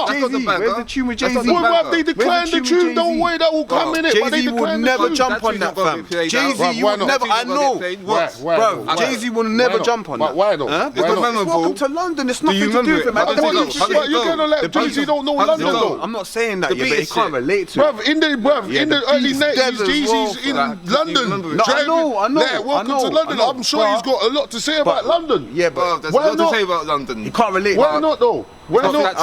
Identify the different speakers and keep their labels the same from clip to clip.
Speaker 1: Jay-Z? Where's the tune with Jay-Z?
Speaker 2: Well, they declined the tune. Don't worry, that will come in it.
Speaker 1: Jay-Z will never jump on that, fam. Jay-Z, you will never. I know, bro. Jay-Z will never jump on that.
Speaker 2: Why not?
Speaker 1: Because welcome to London. It's nothing to do with it, man.
Speaker 2: But you're gonna let Jay-Z don't know London though.
Speaker 1: I'm not saying that, but he can't relate to it.
Speaker 2: Bruv, in the early 90s, Jay-Z's in London.
Speaker 1: I know.
Speaker 2: Welcome to London. I'm sure he's got a lot to say about London.
Speaker 3: Yeah, but there's a lot to say about London.
Speaker 1: He can't relate.
Speaker 2: Why not though? Well, at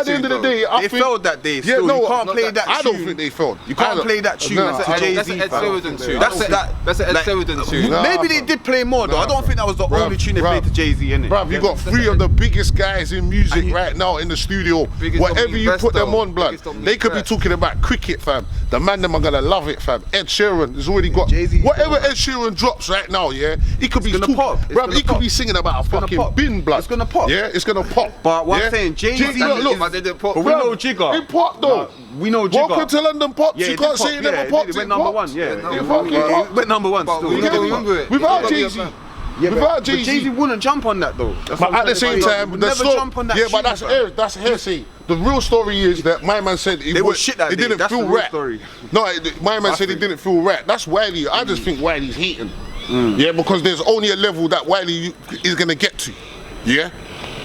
Speaker 2: the end of the day, I think
Speaker 1: they failed that day. Still, you can't play that tune.
Speaker 2: I don't think they failed.
Speaker 1: You can't play that tune. That's a Jay-Z.
Speaker 3: That's an Ed Sheeran tune. That's an Ed Sheeran tune.
Speaker 1: Maybe they did play more though. I don't think that was the only tune they played to Jay-Z, innit?
Speaker 2: Bruv, you got three of the biggest guys in music right now in the studio. Whatever you put them on, blood, they could be talking about cricket, fam. The man them are gonna love it, fam. Ed Sheeran has already got whatever Ed Sheeran drops right now. Yeah, he could be
Speaker 1: pop.
Speaker 2: Bruv, he could be singing about a fucking bin, blood.
Speaker 1: It's gonna pop.
Speaker 2: Yeah, it's gonna pop.
Speaker 1: But what I'm saying, Jay-Z.
Speaker 3: Look, but they didn't pop.
Speaker 1: But we know Jigga.
Speaker 2: It popped though.
Speaker 1: We know Jigga.
Speaker 2: Welcome to London pops. You can't say it never popped.
Speaker 1: It went number one. Yeah,
Speaker 2: it
Speaker 1: went number one. Still,
Speaker 3: you don't remember it.
Speaker 2: Without Jay-Z. Without Jay-Z.
Speaker 1: Jay-Z wouldn't jump on that though.
Speaker 2: But at the same time,
Speaker 1: never jump on that.
Speaker 2: Yeah, but that's hearsay. The real story is that my man said it didn't feel right. No, my man said it didn't feel right. That's Wiley. I just think Wiley's hating. Yeah, because there's only a level that Wiley is gonna get to. Yeah.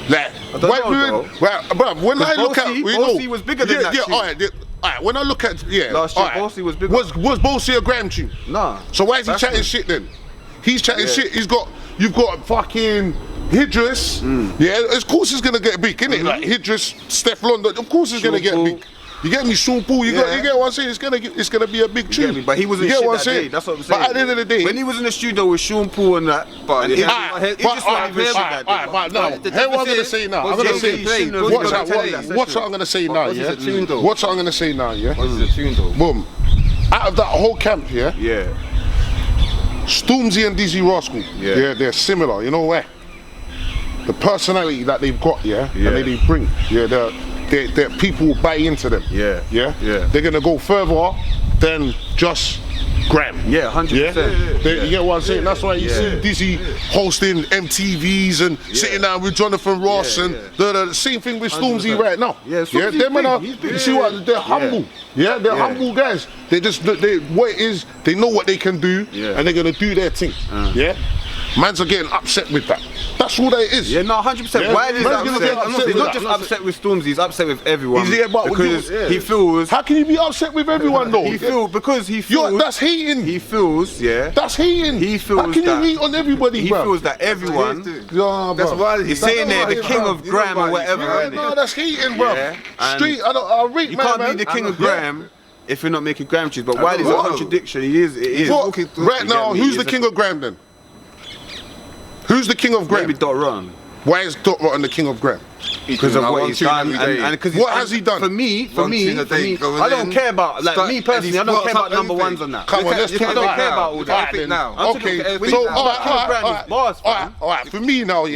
Speaker 2: Like, bruv, when I look at,
Speaker 1: Bossy was bigger than that.
Speaker 2: Yeah, alright. When I look at,
Speaker 1: last year Bossy was bigger.
Speaker 2: Was Bossy a Graham tune?
Speaker 1: Nah.
Speaker 2: So why is he chatting shit then? He's chatting shit. You've got fucking Idris. Yeah, of course he's gonna get big, innit? Like Idris, Steph London. Of course he's gonna get big. You get me, Sean Paul. You get what I'm saying? It's gonna be a big tune.
Speaker 1: But he wasn't shit that day. That's what I'm saying.
Speaker 2: But at the end of the day,
Speaker 1: when he was in the studio with Sean Paul and that, but he just wasn't even shit that day.
Speaker 2: But now, here's what I'm gonna say now. I'm gonna say, watch what I'm gonna say now. Yeah. Watch what I'm gonna say now. Yeah.
Speaker 3: What's the tune though?
Speaker 2: Boom. Out of that whole camp, yeah. Stormzy and Dizzy Rascal, they're similar. You know why? The personality that they've got, and they bring, they're people buy into them. They're gonna go further than just Graham.
Speaker 1: 100%.
Speaker 2: You get what I'm saying? That's why you see Dizzy hosting MTVs and sitting down with Jonathan Ross and the same thing with Stormzy right now. Them man, you see what? They're humble. They're humble guys. They know what they can do and they're gonna do their thing. Mans are getting upset with that. That's all that it is.
Speaker 1: 100%. Why is that upset? He's not just upset with Stormzy, he's upset with everyone. Because he feels...
Speaker 2: How can you be upset with everyone though?
Speaker 1: Because he feels...
Speaker 2: That's hating.
Speaker 1: He feels,
Speaker 2: That's hating.
Speaker 1: He feels
Speaker 2: How can you hate on everybody,
Speaker 1: He feels that everyone...
Speaker 3: That's why
Speaker 1: he's saying there, the king of Graham or whatever.
Speaker 2: No, that's hating, bro. Straight, I rate,
Speaker 1: you can't be the king of Graham if you're not making Graham tunes. But why is a contradiction? It is.
Speaker 2: Right now, who's the king of Graham then? Who's the king of Graham?
Speaker 1: Maybe Dot Rotten.
Speaker 2: Why is Dot Rotten the king of Graham?
Speaker 1: Because of what he's done. And
Speaker 2: what has he done?
Speaker 1: For me, I don't care about, like me personally, I don't care about number ones on that.
Speaker 2: Come on, let's talk
Speaker 1: about care about all that.
Speaker 2: Okay, so alright, for me now,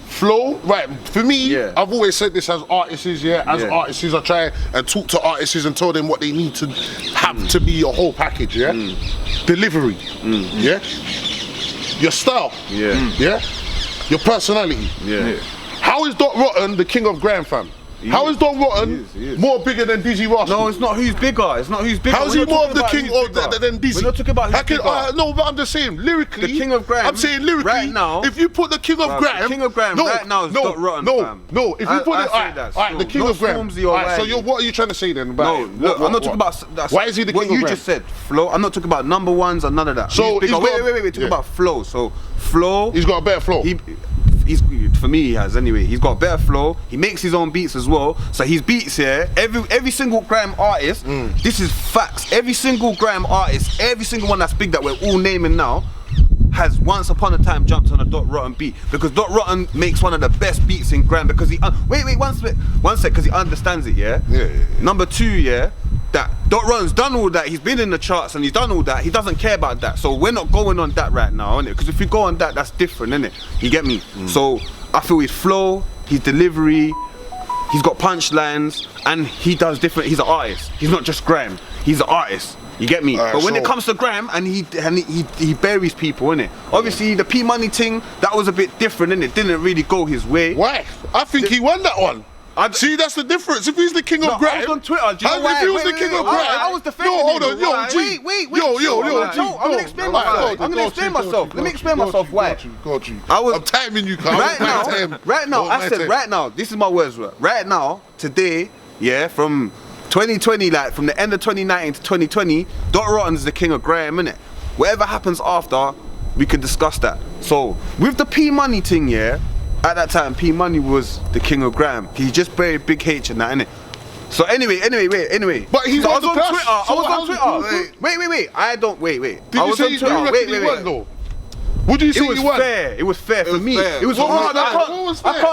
Speaker 2: flow, right, for me, I've always said this as artists, artists I try and talk to artists and tell them what they need to have to be a whole package, delivery, your style, your personality. How is Dot Rotten the king of Graham, fam? How is Dot Rotten more bigger than Dizzy Rascal?
Speaker 1: No, it's not who's bigger.
Speaker 2: How is he more of the king than Dizzy?
Speaker 1: We're not talking about who's bigger.
Speaker 2: No, but I'm just saying, lyrically,
Speaker 1: the king of Graham.
Speaker 2: I'm saying lyrically,
Speaker 1: right now,
Speaker 2: if you put the king of Graham,
Speaker 1: right now is Dot Rotten.
Speaker 2: No, if you put it, alright, the king of Graham. Alright, so what are you trying to say then about it?
Speaker 1: Look, I'm not talking about.
Speaker 2: Why is he the king of Graham?
Speaker 1: What you just said, flow. I'm not talking about number ones or none of that.
Speaker 2: So
Speaker 1: wait, talking about flow. So flow.
Speaker 2: He's got a better flow.
Speaker 1: For me, he has anyway. He's got a better flow. He makes his own beats as well. So his beats here, every single Graham artist, this is facts. Every single Graham artist, every single one that's big that we're all naming now, has once upon a time jumped on a Dot Rotten beat, because Dot Rotten makes one of the best beats in Graham, because he one sec, because he understands it. Number two, that Dot Rotten's done all that, he's been in the charts and he's done all that, he doesn't care about that, so we're not going on that right now, innit? Because if we go on that, that's different, innit? You get me? So I feel his flow, his delivery, he's got punchlines, and he does different. He's an artist. He's not just Graham. He's an artist. You get me? But when it comes to Graham, and he buries people, innit? Obviously, the P Money thing, that was a bit different, innit? Didn't really go his way.
Speaker 2: Why? I think he won that one. See, that's the difference. If he's the king of grime,
Speaker 1: I was on Twitter. Do you know why?
Speaker 2: If he was the king of grime,
Speaker 1: I was defending him.
Speaker 2: hold on,
Speaker 1: Wait.
Speaker 2: Yo,
Speaker 1: I'm gonna explain myself. Let me explain myself why.
Speaker 2: Got you.
Speaker 1: I'm
Speaker 2: timing you,
Speaker 1: Right now, I said right now, this is my words. Right now, today, yeah, from 2020, like from the end of 2019 to 2020, Dot Rotten's the king of grime, innit? Whatever happens after, we can discuss that. So, with the P Money thing, yeah, at that time, P Money was the king of grime. He just buried Big H and that, innit? So anyway.
Speaker 2: But he's
Speaker 1: so
Speaker 2: on Twitter.
Speaker 1: I was on Twitter. Wait. I don't. Wait.
Speaker 2: Did you say you reckon he won though? Would you say he won?
Speaker 1: It was fair for me. It was hard. I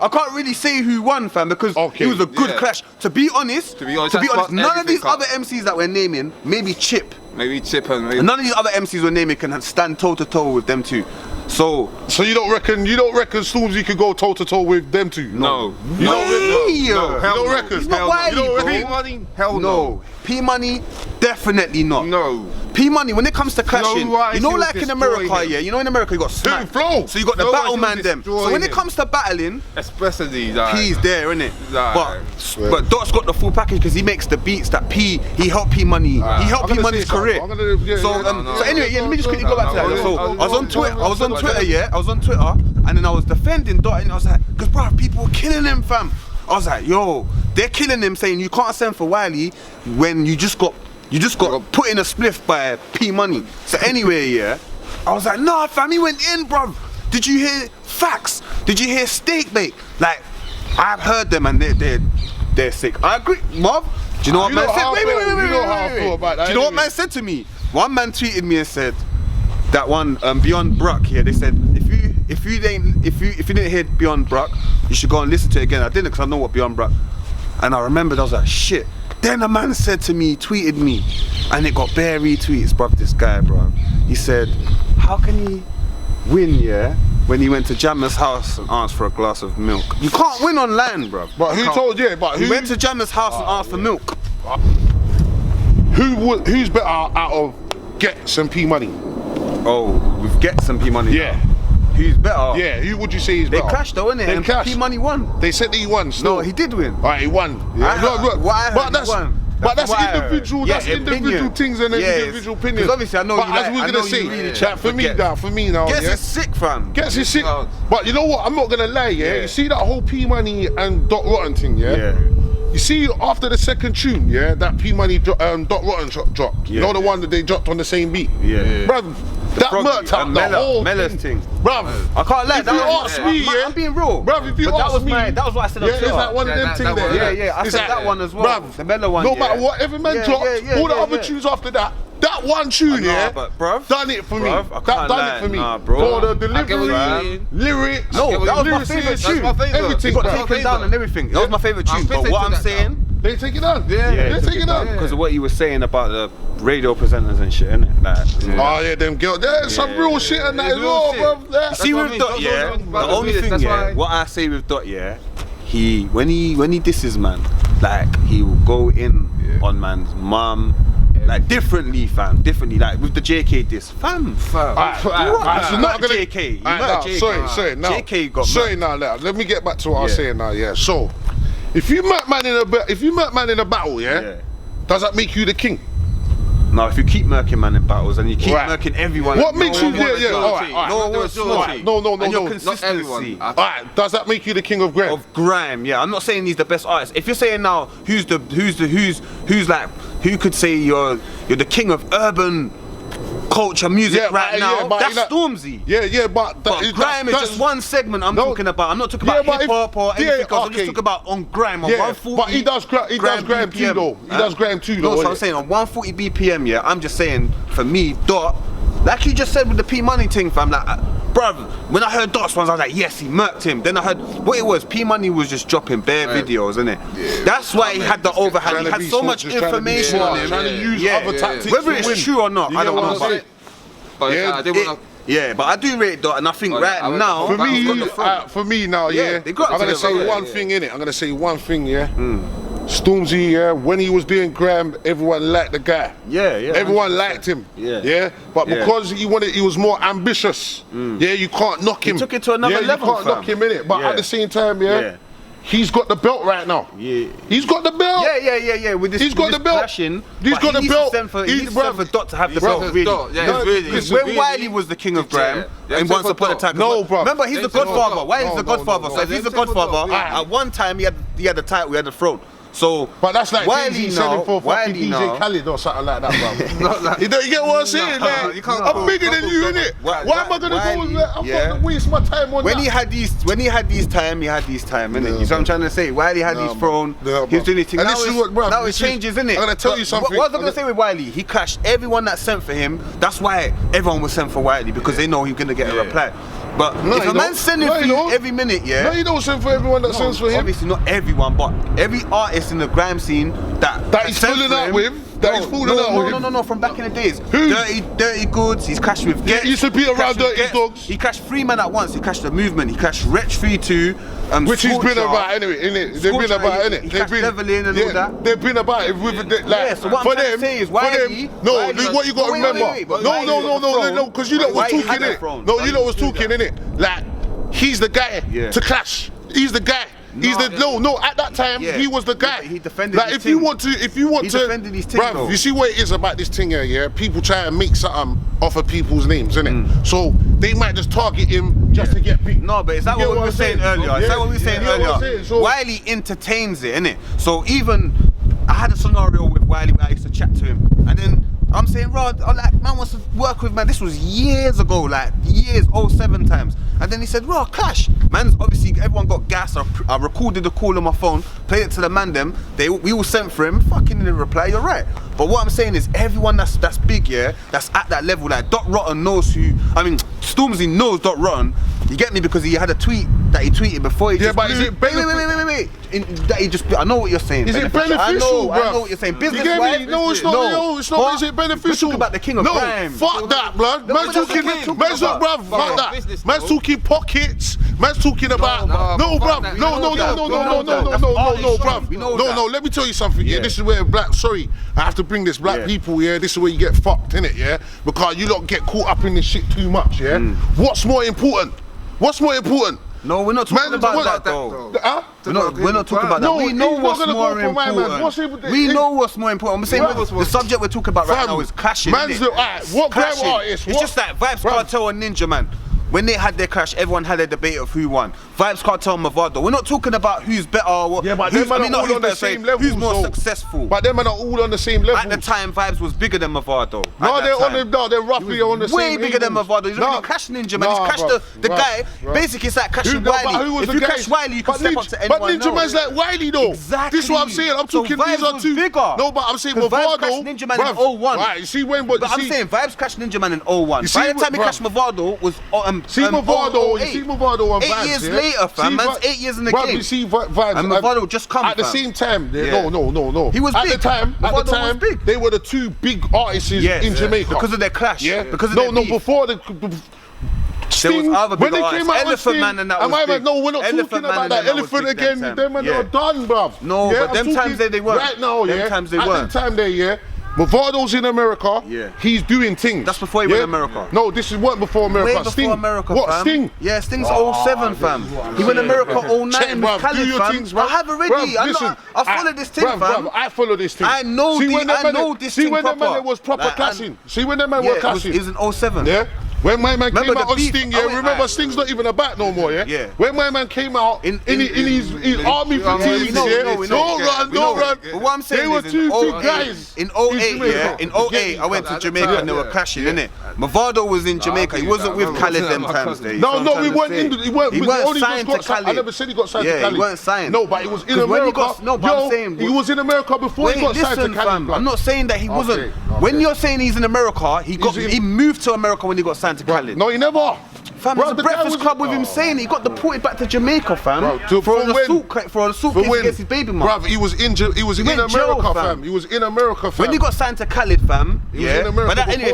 Speaker 1: can't really say who won, fam, because it was a good clash. To be honest, none of these other MCs that we're naming, maybe Chip and maybe none of these other MCs we're naming can stand toe to toe with them two. So
Speaker 2: you don't reckon Stormzy could go toe to toe with them two?
Speaker 3: No.
Speaker 2: You don't reckon?
Speaker 1: He's not Wiley,
Speaker 3: P Money? Hell
Speaker 1: no. P Money, definitely not.
Speaker 3: No.
Speaker 1: P Money, when it comes to clashing, you know, like in America, yeah, you know in America you got smack.
Speaker 2: Flow.
Speaker 1: So you got the battle man them. So when it comes to battling,
Speaker 3: especially
Speaker 1: P's there, innit?
Speaker 3: Like,
Speaker 1: but Dot's got the full package because he makes the beats that he helped P Money. He helped P Money's career. So anyway, let me just quickly go back to that. So I was on Twitter, and then I was defending Dot, and I was like, because bro, people were killing him, fam. I was like, yo, they're killing him, saying you can't send for Wiley when you just got put in a spliff by P Money. So anyway, yeah, I was like, nah, fam, he went in, bro. Did you hear facts? Did you hear steak bake? Like, I've heard them and they're sick. I agree, Marv. Do you know what man said? Wait. Do you know what man said to me? One man tweeted me and said that one Beyond Bruck here. They said if you didn't hear Beyond Bruck, you should go and listen to it again. I didn't because I know what Beyond Bruck. And I remembered, I was like, shit. Then a man said to me, tweeted me, and it got bare retweets, bruv, this guy, bruv. He said, how can he win, yeah, when he went to Jammer's house and asked for a glass of milk? You can't win online, bruv.
Speaker 2: But who told you? He
Speaker 1: went to Jammer's house and asked for milk.
Speaker 2: Who's better out of Gets and P Money?
Speaker 1: Oh, with Gets and P Money?
Speaker 2: Yeah.
Speaker 1: Who's better?
Speaker 2: Yeah, who would you say is better?
Speaker 1: They clashed though, innit? And P Money won.
Speaker 2: They said that he won still.
Speaker 1: No, he did win.
Speaker 2: Alright, he won. Yeah. But that's individual. That's individual things and individual opinions.
Speaker 1: Because obviously I know
Speaker 2: but
Speaker 1: you
Speaker 2: as we're gonna say, for me now,
Speaker 1: Gets is sick, fam.
Speaker 2: Gets is sick. But you know what? I'm not gonna lie, yeah. You see that whole P Money and Dot Rotten thing, yeah. You see, after the second tune, yeah, that P Money Dot Rotten dropped. You know the one that they dropped on the same beat, bruv. That murked out the whole thing. Bruv, I can't lie. If you ask me, yeah, I'm being real. Bruv, if you ask me, that was what I said on Twitter. It's like one of them things there. Yeah, I said that one as well. Bruv, the Mellow one. No matter what, every man dropped, all the other tunes after that. That one tune, done it for me. That done it for me. For the delivery, lyrics.
Speaker 1: No, that was my favourite tune. Everything got taken down and everything. That was my favourite tune. But what I'm saying,
Speaker 2: they take it down. They take it down.
Speaker 1: Because of what you were saying about the radio presenters and shit, innit? Like,
Speaker 2: oh yeah, them girls. There's some real shit in that as well, bro.
Speaker 1: You see with Dot, yeah, the only thing, yeah, what I say with Dot, yeah, when he disses man, like he will go in on man's mum. Like differently, fam. Differently, like with the JK diss, fam.
Speaker 2: Not
Speaker 1: JK.
Speaker 2: Sorry. Now,
Speaker 1: JK got.
Speaker 2: Sorry, now. Let me get back to what I was saying now. Yeah. So, if you murk man in a battle, does that make you the king?
Speaker 1: No, if you keep murking man in battles and you keep murking everyone.
Speaker 2: What makes you?
Speaker 1: Alright.
Speaker 2: No.
Speaker 1: And your consistency.
Speaker 2: Alright. Does that make you the king of grime?
Speaker 1: Of grime, yeah. I'm not saying he's the best artist. If you're saying now, who's like, who could say you're the king of urban culture music right now? That's Stormzy.
Speaker 2: But
Speaker 1: grime is just one segment I'm talking about. I'm not talking about hip hop or anything else. I'm just talking about on grime on 140.
Speaker 2: But he does grime too though. He does grime too though.
Speaker 1: No, so I'm saying on 140 BPM, yeah. I'm just saying for me, Dot, like you just said with the P Money thing, fam. Like, bruv, when I heard Dot's ones, I was like, yes, he murked him. Then I heard what it was. P Money was just dropping bare videos, innit? Yeah. That's why he had the overhand. He had so much information on him.
Speaker 2: Trying to use other tactics.
Speaker 1: Whether it's true or not, I don't know.
Speaker 3: But
Speaker 1: but I do rate Dot, and I think right now,
Speaker 2: for me now, I'm gonna say one thing in it. I'm gonna say one thing, Stormzy, when he was doing grime, everyone liked the guy. Everyone liked him. But because he was more ambitious. You can't knock him.
Speaker 1: He took it to another level.
Speaker 2: You can't knock him in it. But at the same time, he's got the belt right now.
Speaker 1: Yeah.
Speaker 2: He's got the belt.
Speaker 1: Yeah. With this,
Speaker 2: he's got the belt.
Speaker 1: Clashing,
Speaker 2: he's got the belt.
Speaker 1: He needs to send for Dot to have the belt. Really. Because when Wiley was the king of grime, and once upon a time, remember he's the Godfather. Wiley's the Godfather. So if he's the Godfather, at one time he had the title, he had the throne. So,
Speaker 2: but that's like
Speaker 1: Wiley
Speaker 2: selling for fucking DJ Khaled or something like that, bro. You get what I'm saying? Like, I'm bigger than you, innit? Why am I gonna go and I'm gonna waste my time on
Speaker 1: when
Speaker 2: that?
Speaker 1: He had these time, innit? You see what I'm trying to say? Wiley had his throne, he was doing his thing. Now it changes, innit?
Speaker 2: I'm gonna tell you something.
Speaker 1: What was I gonna say with Wiley? He clashed everyone that sent for him. That's why everyone was sent for Wiley, because they know he's gonna get a reply. But if a man's sending for you every minute,
Speaker 2: no, you don't send for everyone that sends for him.
Speaker 1: Obviously not everyone, but every artist in the grime scene that
Speaker 2: he's fooling out with, No, from back in the days.
Speaker 1: Who? Dirty Goods. He's clashed with Get.
Speaker 2: He used to be around Dirty Dogs.
Speaker 1: He clashed 3 men at once. He clashed the movement. He clashed Wretch 3-2.
Speaker 2: Which he's been about anyway, innit? They've been about, innit?
Speaker 1: They've been leveling and all that.
Speaker 2: They've been about it with like
Speaker 1: so what I'm trying to say is Wiley.
Speaker 2: No, what you got to remember. No, because you lot was talking it. No, you lot was talking innit. Like he's the guy to clash. He's the guy. He's the at that time he was the guy.
Speaker 1: He defended
Speaker 2: like if you want to
Speaker 1: defended his team,
Speaker 2: bruv, you see what it is about this thing here, yeah? People try to make something off of people's names, innit? So they might just target him just to get big.
Speaker 1: No, but is that what we were saying earlier? Is that what we were saying earlier? Wiley entertains it, innit? So even I had a scenario with Wiley where I used to chat to him, and then I'm saying, Rod, like, man wants to work with man. This was years ago, like years, 07 times. And then he said, Rod, clash. Man's obviously, everyone got gas. I recorded the call on my phone, played it to the man them. We all sent for him. Fucking didn't reply, you're right. But what I'm saying is, everyone that's big, yeah, that's at that level, like Dot Rotten knows who, Stormzy knows Dot Rotten. You get me? Because he had a tweet that he tweeted before he just
Speaker 2: but is it
Speaker 1: wait. That he just, I know what you're saying.
Speaker 2: Is it beneficial, bro?
Speaker 1: I know what you're saying. Business,
Speaker 2: you get me? No, it's not. No, it's not. Is it beneficial?
Speaker 1: We're talking about the king of crime.
Speaker 2: Fuck that, blood. Man's talking. Man's not, bruv. Fuck that. Man's talking pockets. Man's talking about. No, bruv. No, bruv. No. Let me tell you something. Yeah, this is where Sorry, I have to bring this black people. Yeah, this is where you get fucked, innit? Yeah, because you don't get caught up in this shit too much. Yeah. What's more important?
Speaker 1: No, we're not talking about that though. We're not talking about that. We know what's more important. We know what's more important. I'm saying the subject we're talking about right now is clashing.
Speaker 2: What grime artist?
Speaker 1: It's just like Vibes Cartel and Ninja Man. When they had their clash, everyone had a debate of who won. Vibes Cartel and Mavado. We're not talking about who's better.
Speaker 2: Yeah, but them are all on the same level.
Speaker 1: Who's more successful?
Speaker 2: But them are all on the same level.
Speaker 1: At the time, Vibes was bigger than Mavado.
Speaker 2: They're roughly on the same.
Speaker 1: Way bigger than Mavado. He's already clashed Ninja Man. He's clashed the guy. Basically, it's like clashing Wiley. If you clash Wiley, you can step up to anyone.
Speaker 2: But Ninja Man's like Wiley though.
Speaker 1: Exactly.
Speaker 2: This is what I'm saying. I'm talking these are two. No, but I'm saying Mavado.
Speaker 1: Ninja Man in 01.
Speaker 2: Right, you see when? But
Speaker 1: I'm saying Vibes clashed Ninja Man in 01. By the time he clashed Mavado was
Speaker 2: see Mavado. You see Mavado and Vibes.
Speaker 1: 8 years later, fam. Man's 8 years in the game.
Speaker 2: You see Vibes
Speaker 1: and Mavado just come
Speaker 2: at the same time. No.
Speaker 1: He was big.
Speaker 2: At the time, they were the two big artists in Jamaica
Speaker 1: because of their clash.
Speaker 2: Yeah,
Speaker 1: because of their beef.
Speaker 2: Before the.
Speaker 1: Sting, there was other big artists. Elephant Man and that was big.
Speaker 2: No, we're not talking about that. Elephant again. Them and they were done, bruv.
Speaker 1: No, but them times they weren't.
Speaker 2: Right now,
Speaker 1: them times they weren't.
Speaker 2: At the time they, Mavado's in America. Yeah. He's doing things.
Speaker 1: That's before he went to America.
Speaker 2: No, this weren't before America.
Speaker 1: Way before America,
Speaker 2: what,
Speaker 1: fam.
Speaker 2: Sting?
Speaker 1: Yeah, Sting's 07, fam. He went to America 09 with Khaled, fam.
Speaker 2: Things,
Speaker 1: I have already. I follow this thing, fam.
Speaker 2: I follow this thing.
Speaker 1: I know this thing proper.
Speaker 2: See when the man was proper clashing. See when the man was clashing.
Speaker 1: It was in 07.
Speaker 2: Yeah. When my man came out on Sting, remember Sting's not even a bat no more, yeah? When my man came out in his army fatigues, don't run.
Speaker 1: But what I'm saying is,
Speaker 2: two big guys.
Speaker 1: In 08, in 08, I went to Jamaica and they were clashing, innit? Mavado was in Jamaica, he wasn't with Khaled them times.
Speaker 2: No, we weren't in,
Speaker 1: he weren't signed to Khaled.
Speaker 2: I never said he got signed to Khaled.
Speaker 1: He weren't signed.
Speaker 2: No, but he was in America.
Speaker 1: No, but I'm saying,
Speaker 2: he was in America before he got signed to Khaled.
Speaker 1: I'm not saying that he wasn't. When you're saying he's in America, he moved to America when he got signed to Khaled.
Speaker 2: No, he never.
Speaker 1: Fam, there's a Breakfast Club with him saying he got deported back to Jamaica, fam. For an assault case against his baby mum.
Speaker 2: Bruv, he was in America, fam. He was in America, fam.
Speaker 1: When he got signed to Khaled, fam. Yeah. But that anyway,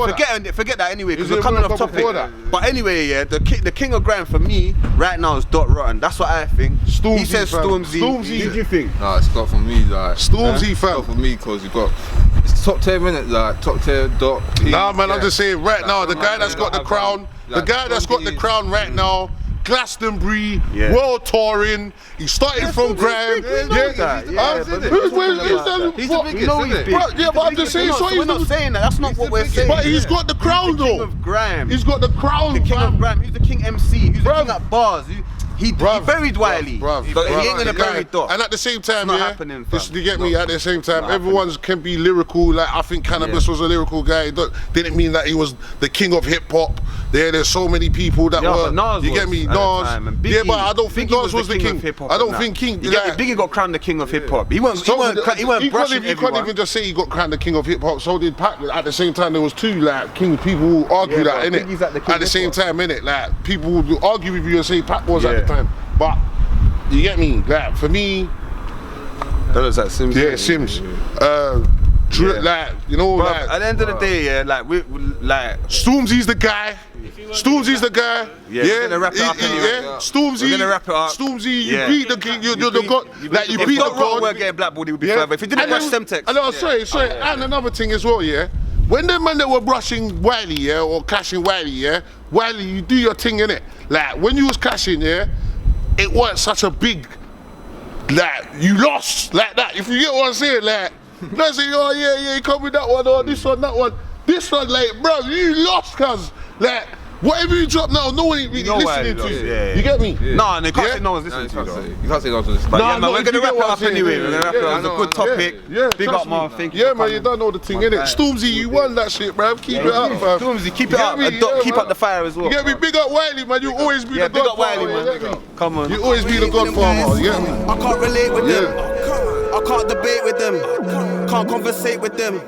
Speaker 1: forget that anyway, because we're coming off topic. But anyway, yeah, the king of grime for me right now is Dot Rotten. That's what I think.
Speaker 2: Stormzy,
Speaker 1: he says Stormzy.
Speaker 2: What do you think?
Speaker 3: Nah, it's got for me, like
Speaker 2: Stormzy, fam.
Speaker 3: It's got for me because you got. It's top tier minutes, like top tier Dot.
Speaker 2: Nah, man, I'm just saying right now, the guy that's got the crown. The guy that's got the crown right now Glastonbury, world touring. He started from Graham.
Speaker 1: He's the biggest.
Speaker 2: Yeah, but I'm just saying.
Speaker 1: We're not saying that. That's not what we're saying.
Speaker 2: But he's got the crown though.
Speaker 1: He's got the crown. The king of Graham. He's the king MC. He's the king at bars. He buried Wiley. But he ain't gonna bury Dot.
Speaker 2: And at the same time,
Speaker 1: not happening, fam.
Speaker 2: you get me? At the same time, everyone can be lyrical. Like I think Cannabis was a lyrical guy. Didn't mean that he was the king of hip hop. There's so many people that were.
Speaker 1: Nas
Speaker 2: you get me? Nas.
Speaker 1: Biggie,
Speaker 2: but I don't think Nas was the king. I don't think King.
Speaker 1: Biggie got crowned the king of hip hop. He weren't brushing everyone.
Speaker 2: You can't even just say he got crowned the king of hip hop. So did Pac. At the same time, there was two like king people who argue that innit. At the same time, innit. Like people would argue with you and say Pac was at the time. But you get me? Like for me,
Speaker 1: that was like Sims.
Speaker 2: Yeah, Sims. Like you know,
Speaker 1: but
Speaker 2: like
Speaker 1: at the end of the day, like we like
Speaker 2: Stormzy's the guy. Stormzy's the guy.
Speaker 1: Yeah, we're gonna wrap it up anyway.
Speaker 2: Stormzy.
Speaker 1: We're gonna wrap it up.
Speaker 2: Stormzy, you beat the king. You're the god. Like you beat the god.
Speaker 1: We're getting blackballed. He would be further. If he didn't brush Semtex.
Speaker 2: I know. Sorry. And another thing as well. Yeah. When the men that were brushing Wiley, or clashing Wiley, Wiley, you do your thing in it. Like when you was clashing, it wasn't such a big, like, you lost, like that. If you get what I'm saying, like, not saying, oh yeah, you come with that one, or this one, that one. This one, like, bro, you lost, cuz, like, whatever you drop now, no one ain't really listening to you. You get me?
Speaker 1: No, they can't say no one's listening to you.
Speaker 3: You can't say no one's listening.
Speaker 1: But yeah, man, we're gonna wrap it up anyway. We're gonna wrap it up. It was a good topic. Big up, Marv. Thank you.
Speaker 2: Yeah, man, you done all the thing, innit? Stormzy, you won that shit, bruv. Keep it up, fam.
Speaker 1: Stormzy, keep it up. Keep up the fire as well.
Speaker 2: You get me? Big up Wiley, man. You always be the godfather.
Speaker 1: Big up Wiley, man. Come on.
Speaker 2: You always be the godfather. You get me?
Speaker 4: I can't relate with them. I can't debate with them. Can't conversate with them.